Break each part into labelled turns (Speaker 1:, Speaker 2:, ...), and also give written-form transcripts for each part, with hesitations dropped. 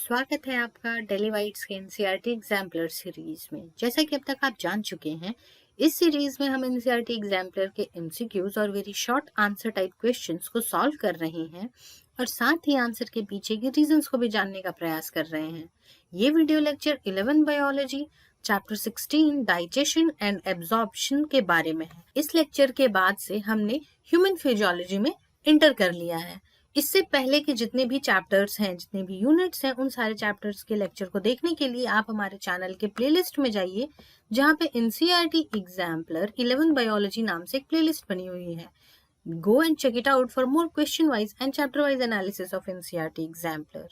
Speaker 1: स्वागत है आपका डेली वाइट्स के एनसीईआरटी एग्जाम्पलर सीरीज में। जैसा कि अब तक आप जान चुके हैं, इस सीरीज में हम एनसीईआरटी एग्जाम्पलर के एमसीक्यूज और very short answer type questions को सॉल्व कर रहे हैं और साथ ही आंसर के पीछे के रीजंस को भी जानने का प्रयास कर रहे हैं। ये video lecture 11 biology chapter 16 digestion and absorption के बारे में है। इस लेक्चर के बाद से हमने ह्यूमन फिजियोलॉजी में इंटर कर लिया है। इससे पहले के जितने भी चैप्टर्स हैं, जितने भी यूनिट्स हैं, उन सारे चैप्टर्स के लेक्चर को देखने के लिए आप हमारे चैनल के प्लेलिस्ट में जाइए, जहां पे एनसीईआरटी एग्जाम्पलर 11 बायोलॉजी नाम से एक प्लेलिस्ट बनी हुई है। Go and check it out for more question wise and chapter wise analysis of NCERT exemplar.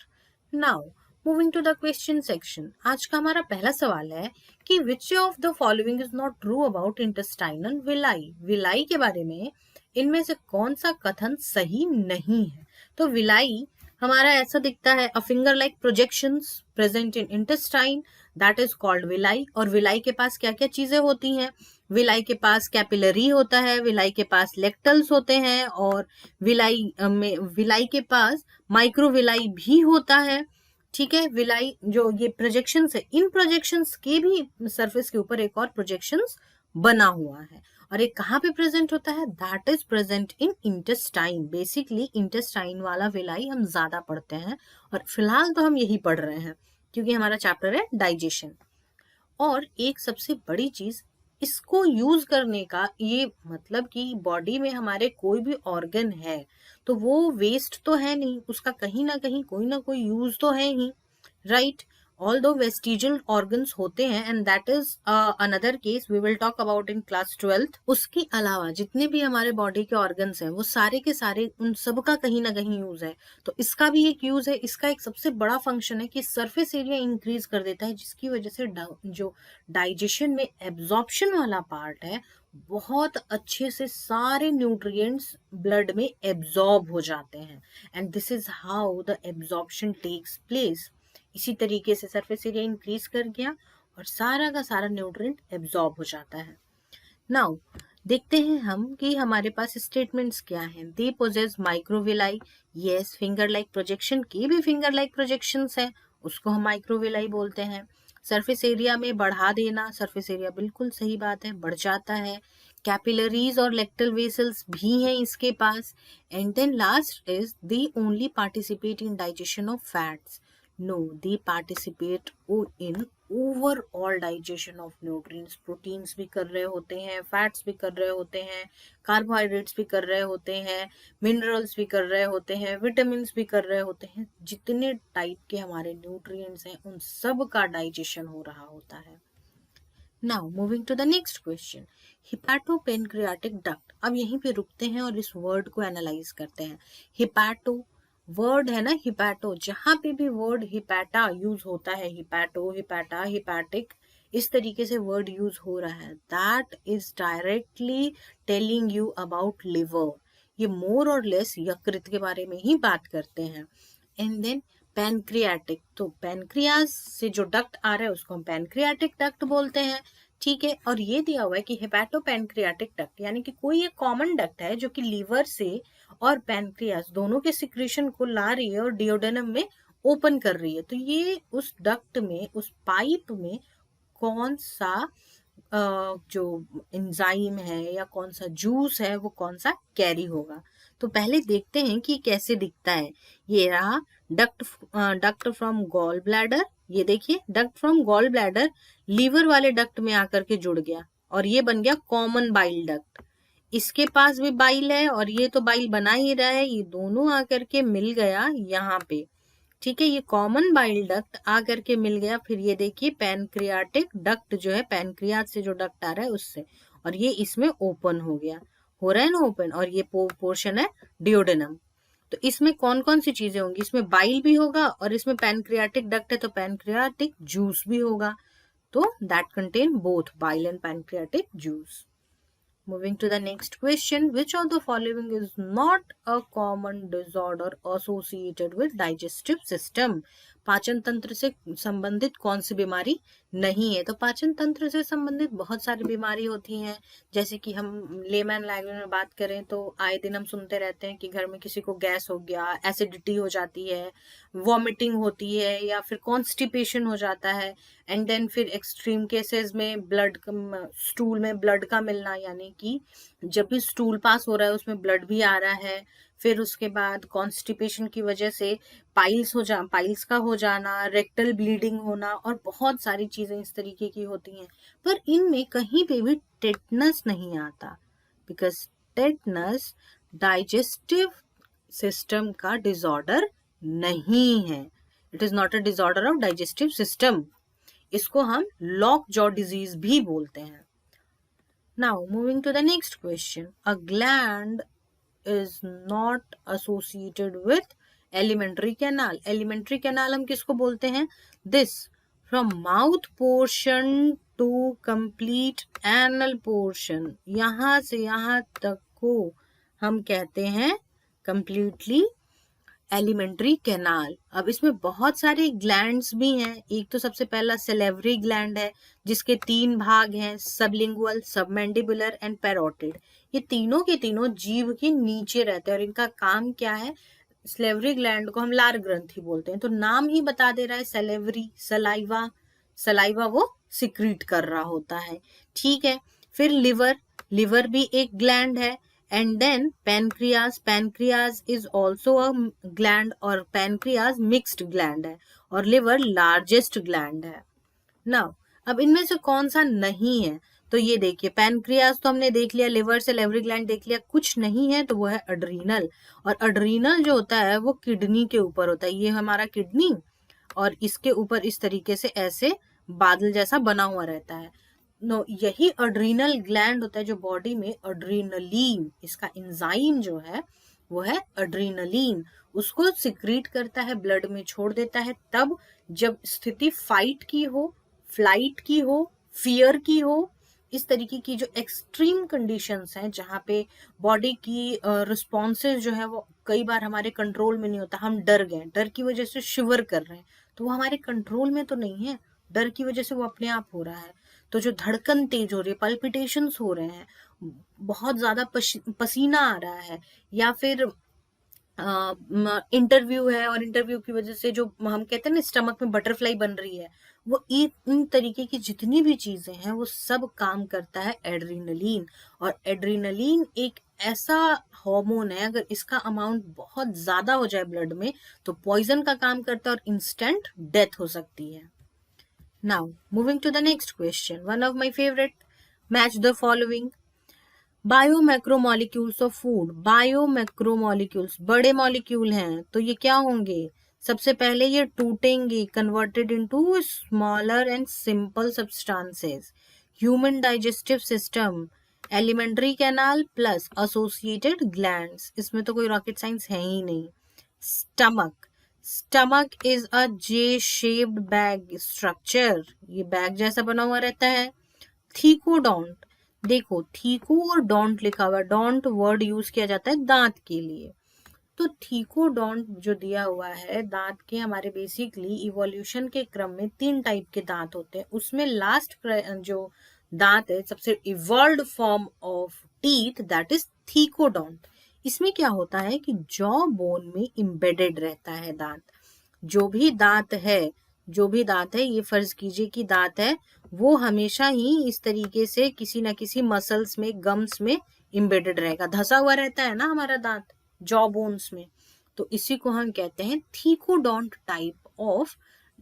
Speaker 1: Now moving to the question section. आज का हमारा पहला सवाल है कि which of the following is not true about intestinal villi. Villi के बारे में इनमें से कौन सा कथन सही नहीं है। तो विलाई हमारा ऐसा दिखता है, a finger like projections present in intestine, that is called villi. और विलाई के पास क्या क्या चीजें होती हैं? विलाई के पास कैपिलरी होता है, विलाई के पास लेक्टल्स होते हैं, और विलाई के पास माइक्रोविलाई भी होता है। ठीक है, विलाई जो ये प्रोजेक्शंस है, इन प्रोजेक्शंस के भी सरफेस के ऊपर एक और प्रोजेक्शंस बना हुआ है। और ये कहाँ पे प्रेजेंट होता है? That is present in intestine. Basically intestine वाला विलाई हम ज्यादा पढ़ते हैं, और फिलहाल तो हम यही पढ़ रहे हैं क्योंकि हमारा चैप्टर है डाइजेशन। और एक सबसे बड़ी चीज, इसको यूज करने का ये मतलब कि बॉडी में हमारे कोई भी ऑर्गन है तो वो वेस्ट तो है नहीं, उसका कहीं ना कोई यूज तो है ही, राइट। ऑल्दो वेस्टिजियल ऑर्गन्स होते हैं, and that is another case we will talk about in class 12। उसके अलावा जितने भी हमारे बॉडी के ऑर्गन्स हैं वो सारे के सारे, उन सब का कहीं ना कहीं यूज है। तो इसका भी एक यूज है। इसका एक सबसे बड़ा फंक्शन है कि सरफेस एरिया इंक्रीज कर देता है, जिसकी वजह से जो डाइजेशन में एब्जॉर्प्शन वाला पार्ट है, बहुत अच्छे से सारे न्यूट्रिएंट्स ब्लड में एब्जॉर्ब हो जाते हैं, and this is how the absorption takes place. इसी तरीके से सरफेस एरिया इंक्रीज कर गया और सारा का सारा न्यूट्रिएंट एब्जॉर्ब हो जाता है। नाउ देखते हैं हम कि हमारे पास स्टेटमेंट्स क्या हैं। They possess microvilli. Yes, finger like projection की भी फिंगर लाइक प्रोजेक्शंस है, उसको हम माइक्रोविलाई बोलते हैं। सरफेस एरिया में बढ़ा देना, सरफेस एरिया बिल्कुल सही बात है, बढ़ जाता है। कैपिलरीज और लेक्टल वेसल्स भी हैं इसके पास। And then last is they only participate in digestion of fats. No, they participate in overall digestion of nutrients. Proteins भी कर रहे होते हैं, फैट्स भी कर रहे होते हैं, कार्बोहाइड्रेट्स भी कर रहे होते हैं, मिनरल्स भी कर रहे होते हैं, विटामिन भी कर रहे होते हैं। जितने टाइप के हमारे न्यूट्रिएंट्स हैं उन सब का डाइजेशन हो रहा होता है। Now moving to the next question, hepatopancreatic duct. अब यहीं पे रुकते हैं और इस वर्ड को एनालाइज करते हैं। हिपैटो वर्ड है ना, हिपैटो, जहां पे भी वर्ड हिपैटा यूज होता है, हिपैटो, हिपैटा, हिपैटिक, इस तरीके से वर्ड यूज हो रहा है, that is directly telling you about liver. ये मोर और लेस यकृत के बारे में ही बात करते हैं। एंड देन पैनक्रियाटिक, तो पैनक्रियाज से जो डक्ट आ रहा है उसको हम पैनक्रियाटिक डक्ट बोलते हैं। ठीक है, और ये दिया हुआ है कि हेपाटो पैनक्रियाटिक डक्ट, यानी कि कोई एक कॉमन डक्ट है जो कि लीवर से और पैनक्रियास दोनों के सिक्रेशन को ला रही है और डिओडेनम में ओपन कर रही है। तो ये उस डक्ट में, उस पाइप में कौन सा जो एंजाइम है या कौन सा जूस है वो कौन सा कैरी होगा। तो पहले देखते हैं कि कैसे दिखता है। ये रहा डक्ट फ्रॉम गॉल ब्लैडर। ये देखिए, duct from gall bladder liver वाले डक्ट में आकर के जुड़ गया और ये बन गया कॉमन बाइल डक्ट। इसके पास भी बाइल है और ये तो बाइल बना ही रहा है, ये दोनों आकर के मिल गया यहाँ पे। ठीक है, ये कॉमन बाइल डक्ट आकर के मिल गया। फिर ये देखिए पैनक्रियाटिक डक्ट जो है, पैनक्रियाज से जो डक्ट आ रहा है उससे, और ये इसमें ओपन हो गया, हो रहा है ना ओपन, और ये पोर्शन है डिओडेनम। तो इसमें कौन कौन सी चीजें होंगी? इसमें बाइल भी होगा और इसमें पैनक्रियाटिक डक्ट है तो पैनक्रियाटिक जूस भी होगा। तो that contain both bile and pancreatic juice. Moving to the next question, which of the following is not a common disorder associated with digestive system? पाचन तंत्र से संबंधित कौन सी बीमारी नहीं है? तो पाचन तंत्र से संबंधित बहुत सारी बीमारी होती हैं, जैसे कि हम लेमैन लैंग्वेज में बात करें तो आए दिन हम सुनते रहते हैं कि घर में किसी को गैस हो गया, एसिडिटी हो जाती है, वॉमिटिंग होती है, या फिर कॉन्स्टिपेशन हो जाता है। एंड देन फिर एक्सट्रीम केसेस में स्टूल में ब्लड का मिलना, यानी कि जब भी स्टूल पास हो रहा है उसमें ब्लड भी आ रहा है। फिर उसके बाद कॉन्स्टिपेशन की वजह से पाइल्स का हो जाना, रेक्टल ब्लीडिंग होना, और बहुत सारी चीजें इस तरीके की होती हैं। पर इनमें कहीं पे भी टेटनस नहीं आता, बिकॉज टेटनस डाइजेस्टिव सिस्टम का डिसऑर्डर नहीं है। It is not a disorder of digestive system. इसको हम लॉक जॉ डिजीज भी बोलते हैं। Now moving to the next question, a gland is not associated with alimentary canal. Alimentary canal हम किसको बोलते हैं? This from mouth portion to complete anal portion, यहाँ से यहाँ तक को हम कहते हैं completely एलिमेंट्री कैनाल। अब इसमें बहुत सारे ग्लैंड्स भी हैं। एक तो सबसे पहला सेलेवरी ग्लैंड है, जिसके 3 भाग हैं, सबलिंगुअल, सबमैंडिबुलर एंड पैरोटिड। ये तीनों के तीनों जीभ के नीचे रहते हैं और इनका काम क्या है? सेलेवरी ग्लैंड को हम लार ग्रंथि बोलते हैं, तो नाम ही बता दे रहा है सेलेवरी, सलाइवा, सलाइवा वो सिक्रीट कर रहा होता है, ठीक है। फिर लिवर भी एक ग्लैंड है। And then pancreas is also a gland, और पैनक्रियाज मिक्स्ड ग्लैंड है, और लिवर लार्जेस्ट ग्लैंड है। नाउ अब इनमें से कौन सा नहीं है? तो ये देखिए, पैनक्रियाज तो हमने देख लिया, लिवर से सेलेवरी ग्लैंड देख लिया, कुछ नहीं है तो वो है अड्रीनल। और अड्रीनल जो होता है वो किडनी के ऊपर होता है। ये हमारा किडनी, और इसके ऊपर इस तरीके से ऐसे बादल जैसा बना हुआ रहता है। नो, यही अड्रीनल ग्लैंड होता है जो बॉडी में अड्रीनलीन, इसका एंजाइम जो है वो है अड्रीनलीन, उसको सिक्रीट करता है, ब्लड में छोड़ देता है, तब जब स्थिति फाइट की हो, फ्लाइट की हो, फियर की हो, इस तरीके की जो एक्सट्रीम कंडीशंस हैं जहाँ पे बॉडी की रिस्पॉन्सेज जो है वो कई बार हमारे कंट्रोल में नहीं होता, हम डर गए, डर की वजह से शिवर कर रहे हैं, तो वो हमारे कंट्रोल में तो नहीं है, डर की वजह से वो अपने आप हो रहा है। तो जो धड़कन तेज हो रही है, पल्पिटेशंस हो रहे हैं, बहुत ज्यादा पसीना आ रहा है, या फिर इंटरव्यू है और इंटरव्यू की वजह से जो हम कहते हैं ना स्टमक में बटरफ्लाई बन रही है, वो इन तरीके की जितनी भी चीजें हैं वो सब काम करता है एड्रीनलीन। और एड्रीनलीन एक ऐसा हार्मोन है, अगर इसका अमाउंट बहुत ज्यादा हो जाए ब्लड में तो पॉइजन का काम करता है और इंस्टेंट डेथ हो सकती है। Now, moving to the next question, one of my favorite, match the following. Biomacromolecules of food. Biomacromolecules बड़े मॉलिक्यूल हैं, तो ये क्या होंगे? सबसे पहले ये टूटेंगे, converted into smaller and simple substances. Human digestive system, alimentary canal plus associated glands, इसमें तो कोई रॉकेट साइंस है ही नहीं। Stomach is a J shaped bag structure, ये बैग जैसा बना हुआ रहता है। थीकोडोंट, देखो थीको और डोंट लिखा हुआ है, डोंट वर्ड यूज किया जाता है दांत के लिए, तो थीकोडोंट जो दिया हुआ है दांत के, हमारे बेसिकली इवोल्यूशन के क्रम में 3 टाइप के दांत होते हैं, उसमें लास्ट जो दांत है, सबसे evolved form of teeth, that is thecodont. इसमें क्या होता है कि जॉ बोन में इम्बेडेड रहता है दांत। जो भी दांत है, ये फर्ज कीजिए कि दांत है, वो हमेशा ही इस तरीके से किसी ना किसी मसल्स में, गम्स में इम्बेडेड रहेगा, धसा हुआ रहता है ना हमारा दांत जॉ बोन्स में, तो इसी को हम कहते हैं thecodont type of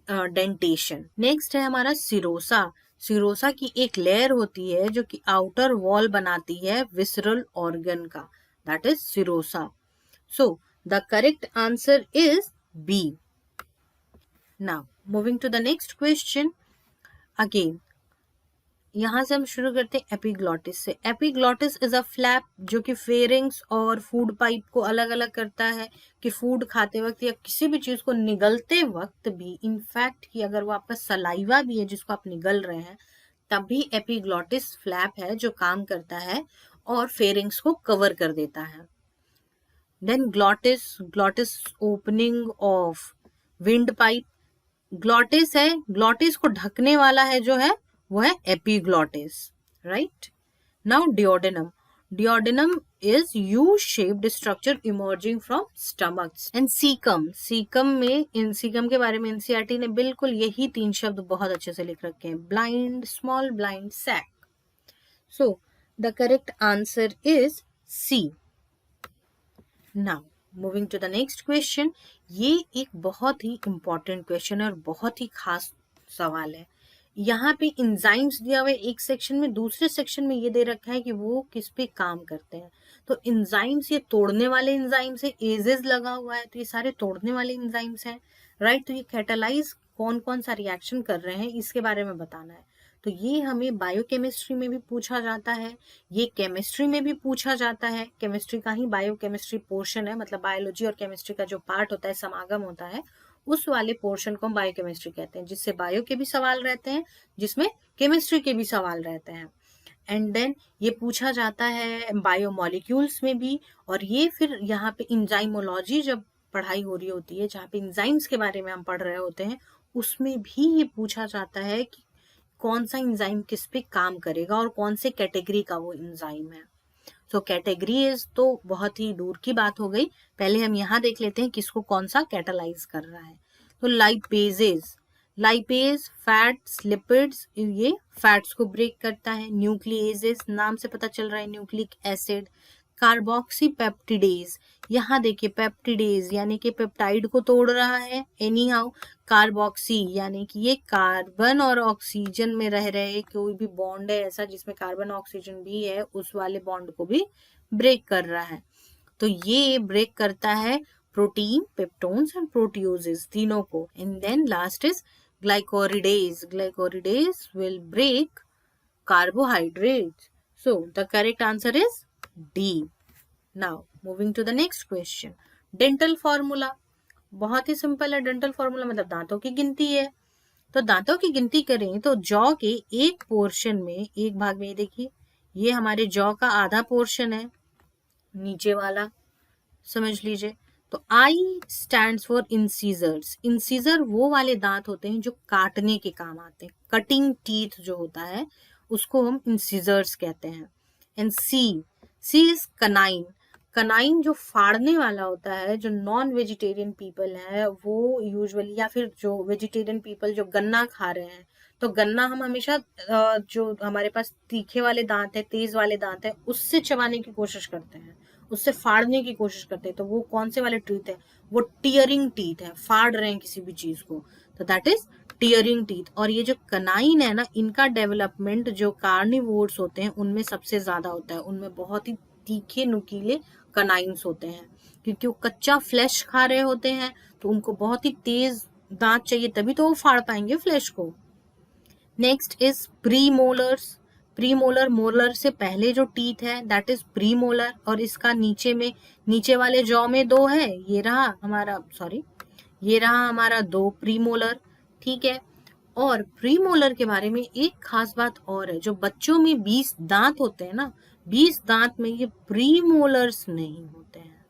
Speaker 1: dentition. Next है हमारा सिरोसा। सिरोसा की एक लेयर होती है जो कि आउटर वॉल बनाती है विसरल ऑर्गन का, that is serosa. So the correct answer is B. Now moving to the next question, again यहां से हम शुरू करते हैं एपिग्लॉटिस से। एपिग्लॉटिस इज अ फ्लैप जो कि फेरिंग्स और फूड पाइप को अलग अलग करता है, कि फूड खाते वक्त या किसी भी चीज को निगलते वक्त भी, इनफैक्ट कि अगर वो आपका सलाइवा भी है जिसको आप निगल रहे हैं, तब भी एपिग्लॉटिस फ्लैप है जो काम करता है और फेरिंग्स को कवर कर देता है। Then glottis opening of wind pipe, glottis है, ग्लॉटिस को ढकने वाला है जो है वो है epiglottis, right. Now duodenum, duodenum is U shaped structure emerging from stomach. And caecum, caecum में, इन सीकम के बारे में एनसीईआरटी ने बिल्कुल यही 3 शब्द बहुत अच्छे से लिख रखे हैं, blind, small blind sac. So the correct answer is C. Now moving to the next question, ये एक बहुत ही इंपॉर्टेंट क्वेश्चन है और बहुत ही खास सवाल है। यहाँ पे इंजाइम्स दिया हुआ है एक सेक्शन में, दूसरे सेक्शन में ये दे रखा है कि वो किस पे काम करते हैं। तो इंजाइम्स, ये तोड़ने वाले इंजाइम्स है, एजेस लगा हुआ है तो ये सारे तोड़ने वाले इंजाइम्स हैं, राइट। तो ये कैटालाइज कौन कौन सा रिएक्शन कर रहे हैं इसके बारे में बताना है। तो ये हमें बायोकेमिस्ट्री में भी पूछा जाता है, ये केमिस्ट्री में भी पूछा जाता है, केमिस्ट्री का ही बायोकेमिस्ट्री पोर्शन है, मतलब बायोलॉजी और केमिस्ट्री का जो पार्ट होता है, समागम होता है, उस वाले पोर्शन को हम बायोकेमिस्ट्री कहते हैं, जिससे बायो के भी सवाल रहते हैं, जिसमें केमिस्ट्री के भी सवाल रहते हैं। एंड देन ये पूछा जाता है बायोमोलिक्यूल्स में भी, और ये फिर यहाँ पे इंजाइमोलॉजी जब पढ़ाई हो रही होती है, जहाँ पे इंजाइम्स के बारे में हम पढ़ रहे होते हैं, उसमें भी ये पूछा जाता है कि कौन सा इंजाइम किस पे काम करेगा और कौन से कैटेगरी का वो इंजाइम है। सो कैटेगरीज तो बहुत ही दूर की बात हो गई, पहले हम यहाँ देख लेते हैं किसको कौन सा कैटालाइज कर रहा है। तो लाइपेजेस, लाइपेज फैट्स, लिपिड्स, ये फैट्स को ब्रेक करता है। न्यूक्लिएजेस, नाम से पता चल रहा है न्यूक्लिक एसिड। कार्बोक्सी पेप्टिडेज, यहाँ देखिए पेप्टिडेज यानी कि पेप्टाइड को तोड़ रहा है। एनी हाउ कार्बोक्सी यानी कि ये कार्बन और ऑक्सीजन में रह रहे कोई भी बॉन्ड है ऐसा जिसमें कार्बन ऑक्सीजन भी है, उस वाले बॉन्ड को भी ब्रेक कर रहा है। तो ये ब्रेक करता है प्रोटीन, पेप्टोन्स एंड प्रोटियोजेस तीनों को। And then last is glycosidase, glycosidase will break carbohydrates. So the correct answer is D. Now moving to the next question. Dental formula, बहुत ही सिंपल है। डेंटल फॉर्मूला मतलब दांतों की गिनती है। तो दांतों की गिनती करें तो जॉ के एक पोर्शन में, एक भाग में, देखिए ये हमारे जॉ का आधा पोर्शन है, नीचे वाला समझ लीजिए। तो आई स्टैंड्स फॉर इंसीजर्स, इंसीजर वो वाले दांत होते हैं जो काटने के काम आते हैं, कटिंग टीथ जो होता है उसको हम इंसीजर्स कहते हैं। And C, C is canine, canine जो फाड़ने वाला होता है, जो नॉन वेजिटेरियन पीपल है वो यूजुअली, या फिर जो वेजिटेरियन पीपल जो गन्ना खा रहे हैं, तो गन्ना हम हमेशा जो हमारे पास तीखे वाले दांत है, तेज वाले दांत है, उससे चबाने की कोशिश करते हैं, उससे फाड़ने की कोशिश करते हैं। तो वो कौन से वाले टीथ है, वो टीयरिंग टीथ है, फाड़ रहे हैं किसी भी चीज को, तो दैट इज टीयरिंग टीथ। और ये जो कनाइन है ना, इनका डेवलपमेंट जो कार्निवोर्स होते हैं उनमें सबसे ज्यादा होता है, उनमें बहुत ही तीखे नुकीले कनाइन्स होते हैं, क्योंकि वो कच्चा फ्लैश खा रहे होते हैं, तो उनको बहुत ही तेज दांत चाहिए, तभी तो वो फाड़ पाएंगे फ्लैश को। Next is premolars, premolar, molar से पहले जो टीथ है दैट इज प्रीमोलर, और इसका नीचे में, नीचे वाले जॉ में 2 है, ये रहा हमारा, सॉरी ये रहा हमारा 2 प्रीमोलर, ठीक है। और प्रीमोलर के बारे में एक खास बात और है, जो बच्चों में 20 दांत होते हैं ना, 20 दांत में ये प्रीमोलर्स नहीं होते हैं,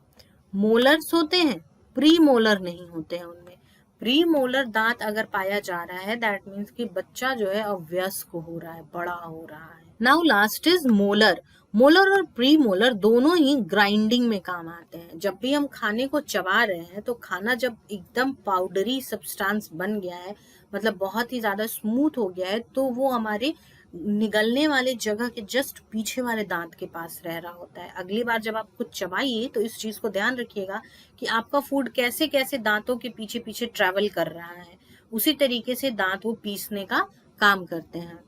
Speaker 1: मोलर्स होते हैं, प्रीमोलर नहीं होते हैं उनमें। प्रीमोलर दांत अगर पाया जा रहा है दैट मीन्स कि बच्चा जो है अवयस्क हो रहा है, बड़ा हो रहा है। Now last is molar, molar और प्रीमोलर दोनों ही ग्राइंडिंग में काम आते हैं। जब भी हम खाने को चबा रहे हैं तो खाना जब एकदम पाउडरी सब्सटेंस बन गया है, मतलब बहुत ही ज्यादा स्मूथ हो गया है, तो वो हमारे निगलने वाले जगह के जस्ट पीछे वाले दांत के पास रह रहा होता है। अगली बार जब आप कुछ चबाइए तो इस चीज को ध्यान रखिएगा कि आपका फूड कैसे कैसे दांतों के पीछे पीछे ट्रेवल कर रहा है, उसी तरीके से दांत वो पीसने का काम करते हैं।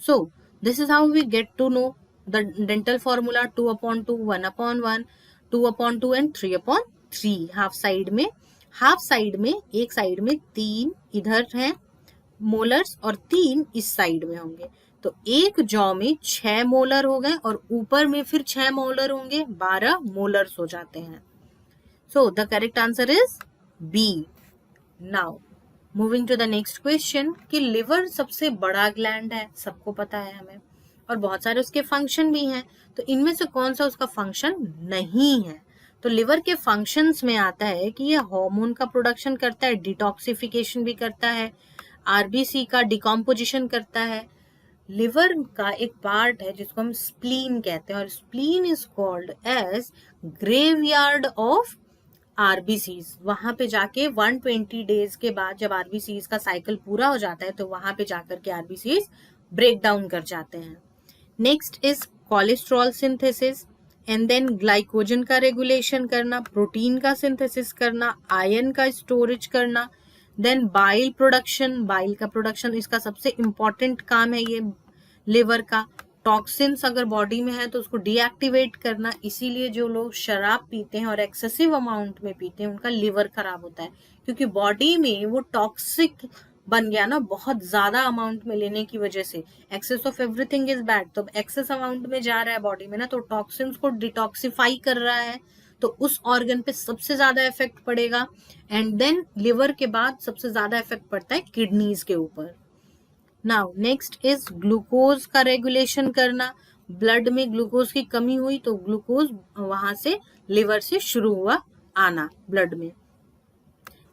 Speaker 1: So this is how we get to know the dental formula, 2/2, 1/1, 2/2 and 3/3। Half side में, हाफ साइड में, एक साइड में 3 इधर है मोलर्स और 3 इस साइड में होंगे, तो एक जॉ में 6 मोलर हो गए और ऊपर में फिर 6 मोलर होंगे, 12 मोलर्स हो जाते हैं। So the correct answer is B. Now moving to the next question कि लिवर सबसे बड़ा ग्लैंड है, सबको पता है हमें, और बहुत सारे उसके फंक्शन भी हैं, तो इनमें से कौन सा उसका फंक्शन नहीं है। तो लिवर के फंक्शंस में आता है कि ये हार्मोन का प्रोडक्शन करता है, डिटॉक्सिफिकेशन भी करता है, आरबीसी का डिकम्पोजिशन करता है। लिवर का एक पार्ट है जिसको हम स्प्लीन कहते हैं, और spleen is called as graveyard of RBCs. वहां पे जाके 120 डेज के बाद जब आरबीसीज का साइकिल पूरा हो जाता है तो वहां पे जाकर के आरबीसीज ब्रेक डाउन कर जाते हैं। Next is cholesterol synthesis, and then glycogen का रेगुलेशन करना, प्रोटीन का सिंथेसिस करना, आयरन का स्टोरेज करना, देन बाइल प्रोडक्शन। बाइल का प्रोडक्शन इसका सबसे इंपॉर्टेंट काम है ये लिवर का। टॉक्सिन्स अगर बॉडी में है तो उसको डीएक्टिवेट करना, इसीलिए जो लोग शराब पीते हैं और एक्सेसिव अमाउंट में पीते हैं उनका लिवर खराब होता है, क्योंकि बॉडी में वो टॉक्सिक बन गया ना, बहुत ज्यादा अमाउंट में लेने की वजह से। Excess of everything is bad, तो एक्सेस अमाउंट में जा रहा है बॉडी में ना, तो टॉक्सिन्स को डिटॉक्सिफाई कर रहा है, तो उस ऑर्गन पे सबसे ज्यादा इफेक्ट पड़ेगा। एंड देन लिवर के बाद सबसे ज्यादा इफेक्ट पड़ता है किडनीज के ऊपर। नाउ नेक्स्ट इज ग्लूकोज का रेगुलेशन करना। ब्लड में ग्लूकोज की कमी हुई तो ग्लूकोज वहां से लिवर से शुरू हुआ आना ब्लड में।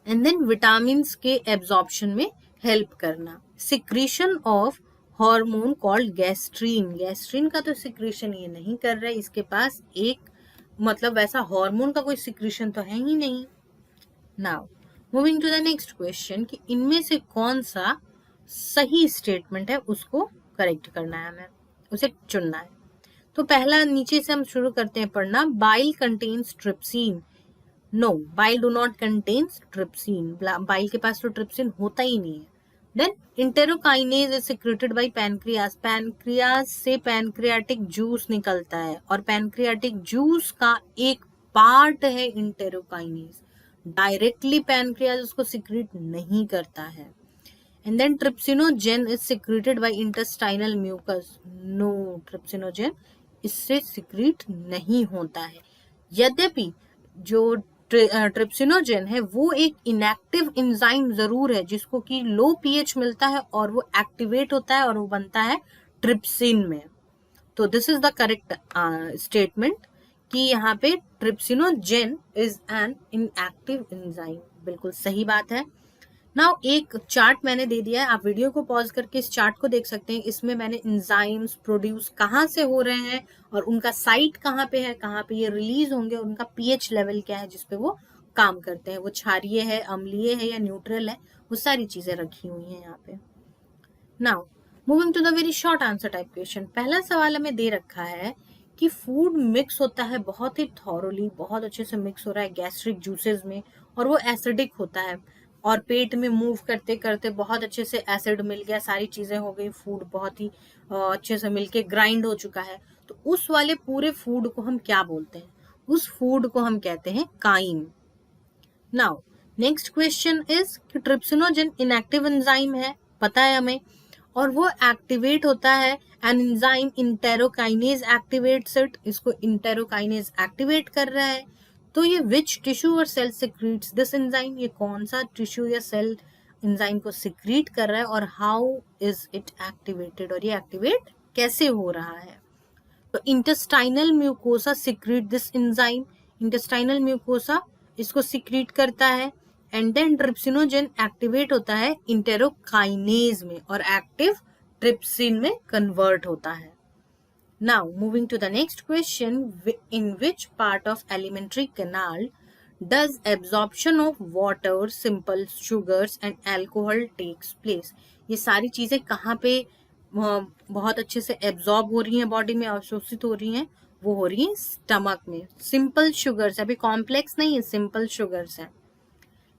Speaker 1: एंड देन विटामिन के एब्जॉर्प्शन में हेल्प करना। Secretion of hormone called gastrin. Gastrin का तो सिक्रीशन ये नहीं कर रहा है, इसके पास एक मतलब वैसा हार्मोन का कोई सिक्रीशन तो है ही नहीं। Now moving to the next question कि इनमें से कौन सा सही स्टेटमेंट है उसको करेक्ट करना है, हमें उसे चुनना है। तो पहला नीचे से हम शुरू करते हैं पढ़ना। Bile contains trypsin. No, bile do not contains trypsin. Bile के पास तो ट्रिप्सिन होता ही नहीं है। Then enterokinase is secreted by pancreas. Pancreas से पैनक्रियाटिक जूस निकलता है, और पैनक्रियाटिक जूस का एक पार्ट है इंटेरोकाइनेज। डायरेक्टली पैनक्रियाज उसको सिक्रेट नहीं करता है। And then trypsinogen is secreted by intestinal mucus. No, trypsinogen इससे सिक्रीट नहीं होता है। यद्यपि जो ट्रिप्सिनोजेन है वो एक इनएक्टिव एंजाइम जरूर है, जिसको कि लो पीएच मिलता है और वो एक्टिवेट होता है और वो बनता है ट्रिप्सिन में। तो this is the correct statement कि यहाँ पे trypsinogen is an inactive enzyme. बिल्कुल सही बात है। नाउ एक चार्ट मैंने दे दिया है, आप वीडियो को पॉज करके इस चार्ट को देख सकते हैं। इसमें मैंने एंजाइम्स प्रोड्यूस कहाँ से हो रहे हैं और उनका साइट कहाँ पे है, कहाँ पे ये रिलीज होंगे, उनका पीएच लेवल क्या है जिसपे वो काम करते हैं, वो क्षारीय है, अम्लीय है या न्यूट्रल है, वो सारी चीजें रखी हुई हैं यहाँ पे। Now moving to the very short answer type question. पहला सवाल हमें दे रखा है कि फूड मिक्स होता है बहुत ही थॉरोली, बहुत अच्छे से मिक्स हो रहा है गैस्ट्रिक जूसेस में, और वो एसिडिक होता है, और पेट में मूव करते करते बहुत अच्छे से एसिड मिल गया, सारी चीजें हो गई, फूड बहुत ही अच्छे से मिलके ग्राइंड हो चुका है। तो उस वाले पूरे फूड को हम क्या बोलते हैं? उस फूड को हम कहते हैं chyme. Now next question is कि ट्रिप्सिनोजेन इनएक्टिव एंजाइम है, पता है हमें, और वो एक्टिवेट होता है an enzyme enterokinase activates it. इसको इंटेरोकाइनेज एक्टिवेट कर रहा है। तो ये विच टिश्यू और सेल सिक्रीट्स दिस एंजाइम, ये कौन सा टिश्यू या सेल एंजाइम को सिक्रीट कर रहा है, और हाउ इज इट एक्टिवेटेड, और ये एक्टिवेट कैसे हो रहा है? तो intestinal mucosa secrete this enzyme. Intestinal mucosa इसको सिक्रीट करता है, एंड देन ट्रिप्सिनोजेन एक्टिवेट होता है इंटेरोकाइनेज में और एक्टिव ट्रिप्सिन में कन्वर्ट होता है। Now moving to the next question, in which part of alimentary canal does absorption of water, simple sugars and alcohol takes place? ये सारी चीजें कहाँ पे बहुत अच्छे से एब्जॉर्ब हो रही हैं बॉडी में, अवशोषित हो रही हैं? वो हो रही हैं स्टमक में। सिंपल शुगर्स, अभी कॉम्प्लेक्स नहीं है, सिंपल शुगर्स है।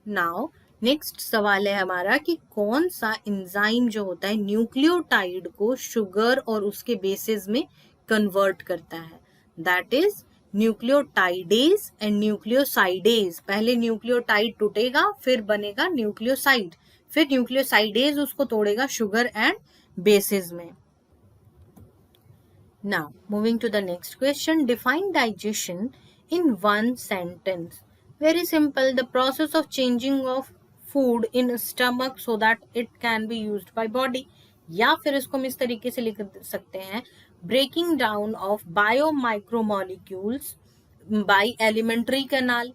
Speaker 1: नाउ नेक्स्ट सवाल है हमारा कि कौन सा एंजाइम जो होता है न्यूक्लियोटाइड को शुगर और उसके बेसिस में कन्वर्ट करता है? That is nucleotidase and nucleosidase. पहले न्यूक्लियोटाइड टूटेगा, फिर बनेगा न्यूक्लियोसाइड, फिर न्यूक्लियोसाइडेज उसको तोड़ेगा शुगर एंड बेसिस में। Now moving to the next question, define digestion in one sentence. Very simple, the process of changing of food in stomach so that it can be used by body। या फिर इसको हम इस तरीके से लिख सकते हैं, breaking down of biomicromolecules by alimentary canal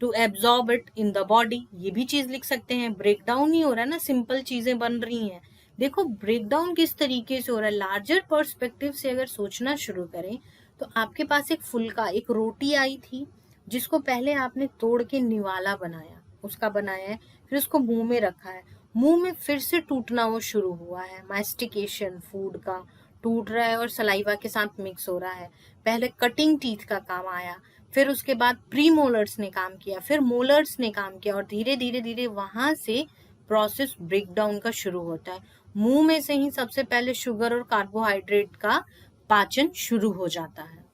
Speaker 1: to absorb it in the body, ये भी चीज लिख सकते हैं। ब्रेक डाउन ही हो रहा है ना, सिंपल चीजें बन रही हैं। देखो ब्रेक डाउन किस तरीके से हो रहा है, लार्जर पर्सपेक्टिव से अगर सोचना शुरू करें तो आपके पास एक फुल्का, एक रोटी आई थी जिसको पहले आपने तोड़ के निवाला बनाया, उसका बनाया है, फिर उसको मुंह में रखा है, मुंह में फिर से टूटना वो शुरू हुआ है, मास्टिकेशन फूड का टूट रहा है और सलाइवा के साथ मिक्स हो रहा है। पहले कटिंग टीथ का काम आया, फिर उसके बाद प्री मोलर्स ने काम किया, फिर मोलर्स ने काम किया, और धीरे धीरे धीरे वहां से प्रोसेस ब्रेकडाउन का शुरू होता है। मुंह में से ही सबसे पहले शुगर और कार्बोहाइड्रेट का पाचन शुरू हो जाता है।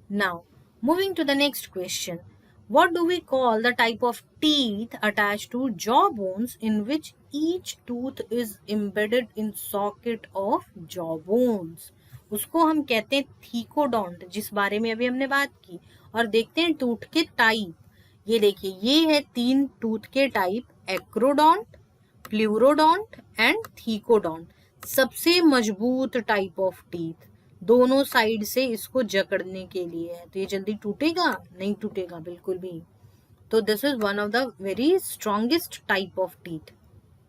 Speaker 1: Now moving to the next question, what do we call the type of teeth attached to jaw bones in which each tooth is embedded in socket of jaw bones? उसको हम कहते हैं थीकोडोंट, जिस बारे में अभी हमने बात की। और देखते हैं टूथ के टाइप। ये देखिए, ये है 3 टूथ के type, acrodont, pleurodont and thecodont. सबसे मजबूत टाइप ऑफ टीथ, दोनों साइड से इसको जकड़ने के लिए है, तो ये जल्दी टूटेगा नहीं, टूटेगा बिल्कुल भी। तो this is one of the very strongest type of teeth,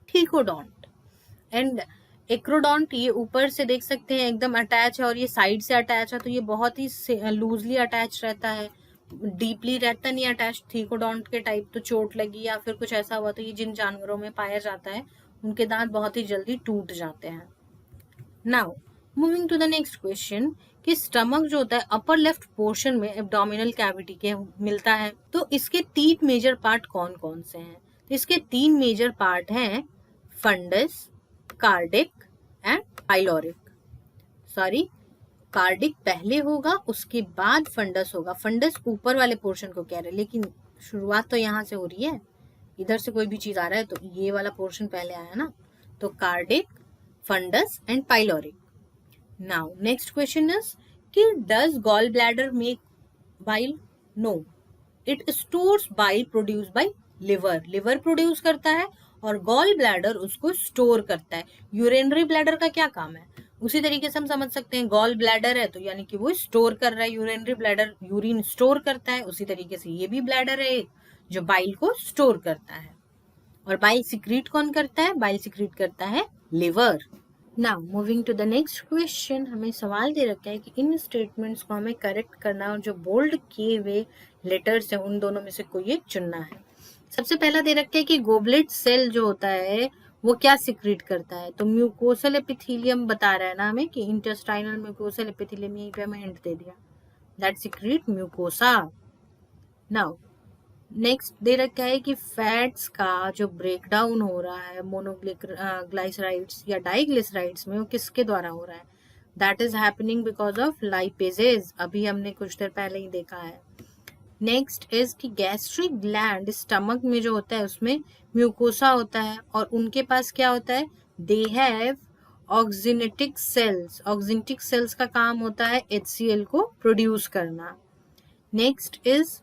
Speaker 1: thecodont. And acrodont, ये ऊपर से देख सकते हैं एकदम अटैच है और ये साइड से अटैच है, तो ये बहुत ही लूजली अटैच रहता है, डीपली रहता नहीं अटैच। थीकोडोंट के टाइप तो चोट लगी या फिर कुछ ऐसा हुआ तो ये जिन जानवरों में पाया जाता है उनके दांत बहुत ही जल्दी टूट जाते हैं। Now moving to the next question, कि स्टमक जो होता है अपर लेफ्ट पोर्शन में एब्डोमिनल कैविटी के मिलता है, तो इसके 3 मेजर पार्ट कौन कौन से हैं? तो इसके 3 मेजर पार्ट हैं fundus, cardiac and pyloric. Sorry, cardiac पहले होगा, उसके बाद फंडस होगा। फंडस ऊपर वाले पोर्शन को कह रहे हैं, लेकिन शुरुआत तो यहाँ से हो रही है, इधर से कोई भी चीज आ रहा है तो ये वाला पोर्शन पहले आया ना, तो cardiac, fundus and pyloric. Now next question is कि does gall bladder make bile? No, it stores bile produce by liver. Liver produce करता है और गॉल ब्लैडर उसको स्टोर करता है। यूरिनरी ब्लैडर का क्या काम है, उसी तरीके से हम समझ सकते हैं, गॉल ब्लैडर है तो यानी कि वो स्टोर कर रहा है, यूरिनरी ब्लैडर यूरिन स्टोर करता है, उसी तरीके से ये भी ब्लैडर है जो बाइल को स्टोर करता है। और बाइल सिक्रीट कौन करता है? बाइल सिक्रीट करता है liver. Now moving to the next question, हमें सवाल दे रखा है कि इन स्टेटमेंट्स को हमें करेक्ट करना और जो बोल्ड किए हुए लेटर्स हैं उन दोनों में से कोई एक चुनना है। सबसे पहला दे रखा है कि गोबलेट सेल जो होता है वो क्या सिक्रीट करता है, तो म्यूकोसल एपिथेलियम बता रहा है ना हमें कि इंटेस्टाइनल म्यूकोसल एपिथेलियम, यहीं पे हमें हिंट दे दिया, that secrete mucosa. Now next दे रखा है कि फैट्स का जो ब्रेकडाउन हो रहा है मोनोग्लिसराइड्स या डाइग्लिसराइड्स में, वो किसके द्वारा हो रहा है? That is happening because of lipases, अभी हमने कुछ देर पहले ही देखा है। नेक्स्ट इज कि गैस्ट्रिक ग्लैंड स्टमक में जो होता है उसमें म्यूकोसा होता है और उनके पास क्या होता है? They have oxyntic cells. Oxyntic cells का काम होता है HCl को प्रोड्यूस करना। Next is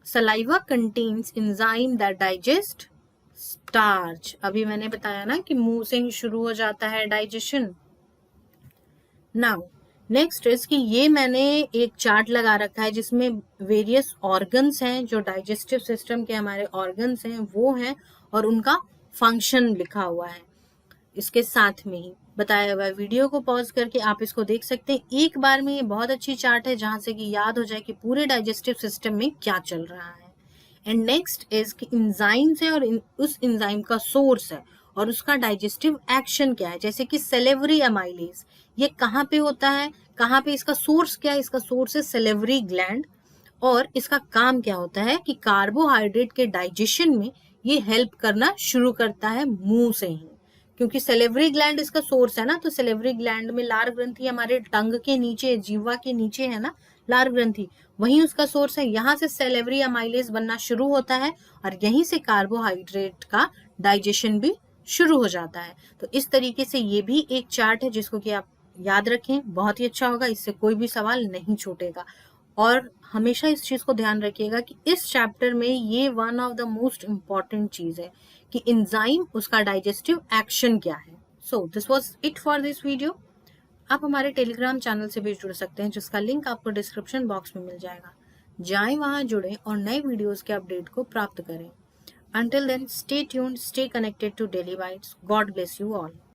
Speaker 1: saliva contains enzyme that digest starch। अभी मैंने बताया ना कि मुंह से ही शुरू हो जाता है डाइजेशन। नाउ नेक्स्ट इज कि ये मैंने एक चार्ट लगा रखा है जिसमें वेरियस ऑर्गन्स हैं, जो डाइजेस्टिव सिस्टम के हमारे ऑर्गन्स हैं वो हैं और उनका फंक्शन लिखा हुआ है इसके साथ में ही बताया हुआ है। वीडियो को पॉज करके आप इसको देख सकते हैं एक बार में। ये बहुत अच्छी चार्ट है जहां से कि याद हो जाए कि पूरे डाइजेस्टिव सिस्टम में क्या चल रहा है। एंड नेक्स्ट इज कि इंजाइम्स है और उस इंजाइम का सोर्स है और उसका डाइजेस्टिव एक्शन क्या है, जैसे कि सेलेवरी अमाइलेज, ये कहाँ पे होता है, कहाँ पे इसका सोर्स क्या है? इसका सोर्स है सेलेवरी ग्लैंड और इसका काम क्या होता है कि कार्बोहाइड्रेट के डाइजेशन में ये हेल्प करना शुरू करता है मुंह से ही, क्योंकि सेलेवरी ग्लैंड इसका सोर्स है ना। तो सेलेवरी ग्लैंड में लार ग्रंथि हमारे टंग के नीचे, जीवा के नीचे है ना लार ग्रंथि, वहीं उसका सोर्स है। यहाँ से सेलेवरी अमाइलेज बनना शुरू होता है और यहीं से कार्बोहाइड्रेट का डाइजेशन भी शुरू हो जाता है। तो इस तरीके से ये भी एक चार्ट है जिसको कि आप याद रखें, बहुत ही अच्छा होगा, इससे कोई भी सवाल नहीं छूटेगा। और हमेशा इस चीज को ध्यान रखिएगा कि इस चैप्टर में ये one of the most important चीज है कि एंजाइम, उसका डाइजेस्टिव एक्शन क्या है। So this was it for this video. आप हमारे टेलीग्राम चैनल से भी जुड़ सकते हैं जिसका लिंक आपको डिस्क्रिप्शन बॉक्स में मिल जाएगा। जाएं वहां जुड़ें और नए वीडियोस के अपडेट को प्राप्त करें। Until then, stay tuned, stay connected to Daily Bites. God bless you all.